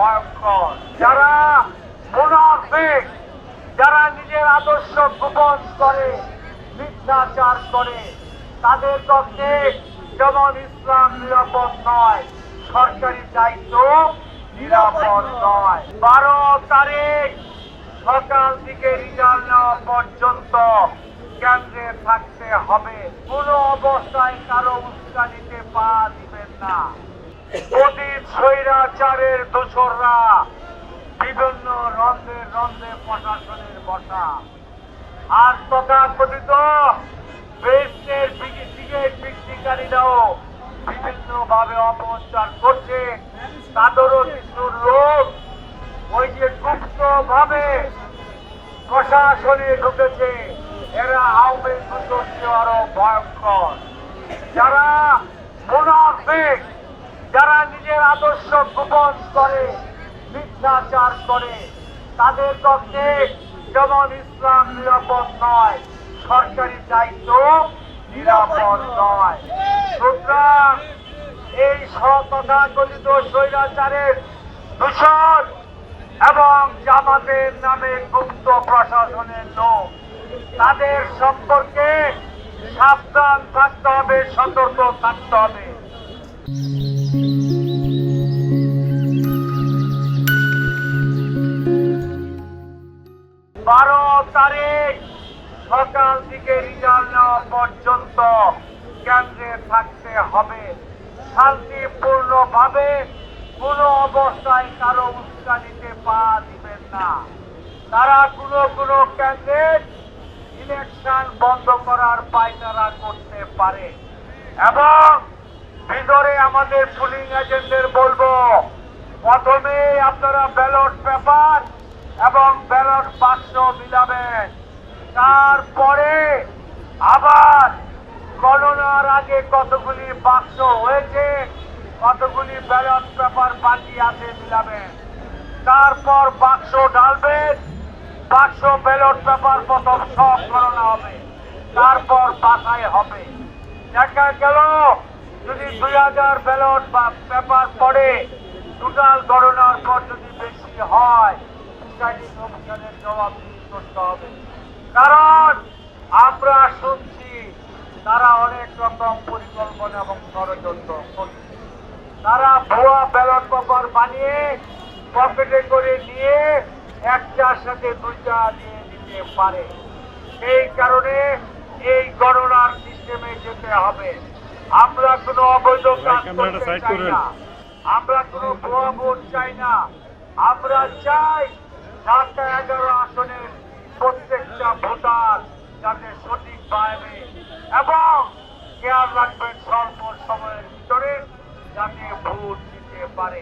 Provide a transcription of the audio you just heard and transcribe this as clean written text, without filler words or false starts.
ভয়ঙ্কর। যারা মুনাফিক, যারা নিজের আদর্শ গোপন করে, মিথ্যাচার করে, তাদের পক্ষে যেমন ইসলাম নিরাপদ নয়, সরকারি দায়িত্ব নিরাপদ নয়। 12 তারিখ সকাল থেকে রিজাল্ট নেওয়া পর্যন্ত কেন্দ্রে থাকতে হবে। কোন অবস্থায় কারো উস্কানিতে পা দিবেন না। অতীত স্বৈরাচারের দোসররা বিভিন্ন রন্ধে রন্ধে প্রশাসনের বসা, আর তথাকথিত বেশনের টিকিট বিক্রিকারীরাও বিভিন্ন ভাবে অপপ্রচার করছে। তাদেরও কিছু লোক ওই যে গুপ্ত ভাবে প্রশাসনে ঢুকেছে, এরা আওয়ামী লীগ আরো ভয়ঙ্কর। যারা মুনাফিক, যারা নিজের আদর্শ গোপন করে, মিথ্যাচার করে, তাদের পক্ষে যেমন ইসলাম নিরাপদ নয়, সরকারি দায়িত্ব নিরাপদ নয়। সুতরাং এই তথাকথিত স্বৈরাচারের দূষণ এবং জামাতের নামে গুপ্ত প্রশাসনের লোক, তাদের সম্পর্কে সাবধান থাকতে হবে, সতর্ক থাকতে হবে। 12 তারিখ সকাল থেকে রিজাল্ট নেওয়া পর্যন্ত কেন্দ্রে থাকতে হবে। শান্তিপূর্ণ ভাবে কোন অবস্থায় কারো উস্কানিতে পা দিবেন না। তারা কোন কেন্দ্রের ইলেকশন বন্ধ করার পায়তারা করতে পারে। এবং ভিতরে আমাদের পুলিং এজেন্টদের বলবো, প্রথমে আপনারা ব্যালট পেপার এবং ব্যালট বাক্স মিলাবেন। তারপরে আবার গণনার আগে কতগুলি বাক্স হয়েছে, কতগুলি ব্যালট পেপার বাকি আছে মিলাবেন। তারপর বাক্স ঢালবেন, বাক্স ব্যালট পেপার প্রথম সব গণনা হবে, তারপর বাছাই হবে। দেখা গেল যদি 2000 ব্যালট বা পেপার পড়ে, টোটাল গণনার পর যদি বেশি হয়, অফিসারের জবাব করতে হবে। কারণ আমরা শুনছি তারা অনেক রকম পরিকল্পনা এবং ষড়যন্ত্র করছে। তারা ভুয়া ব্যালট পেপার বানিয়ে পকেটে করে নিয়ে একটার সাথে দুইটা দিয়ে দিতে পারে। এই কারণে এই গণনার সিস্টেমে যেতে হবে। আমরা কোনো অবৈধ কাজ করতে চাই না, আমরা কোনো ভুয়া ভোট চাই না। আমরা চাই ঢাকা 11 আসনের প্রত্যেকটা ভোটার যাতে সঠিকভাবে এবং খেয়াল রাখবেন স্বল্প সময়ের ভিতরে যাতে ভোট দিতে পারে।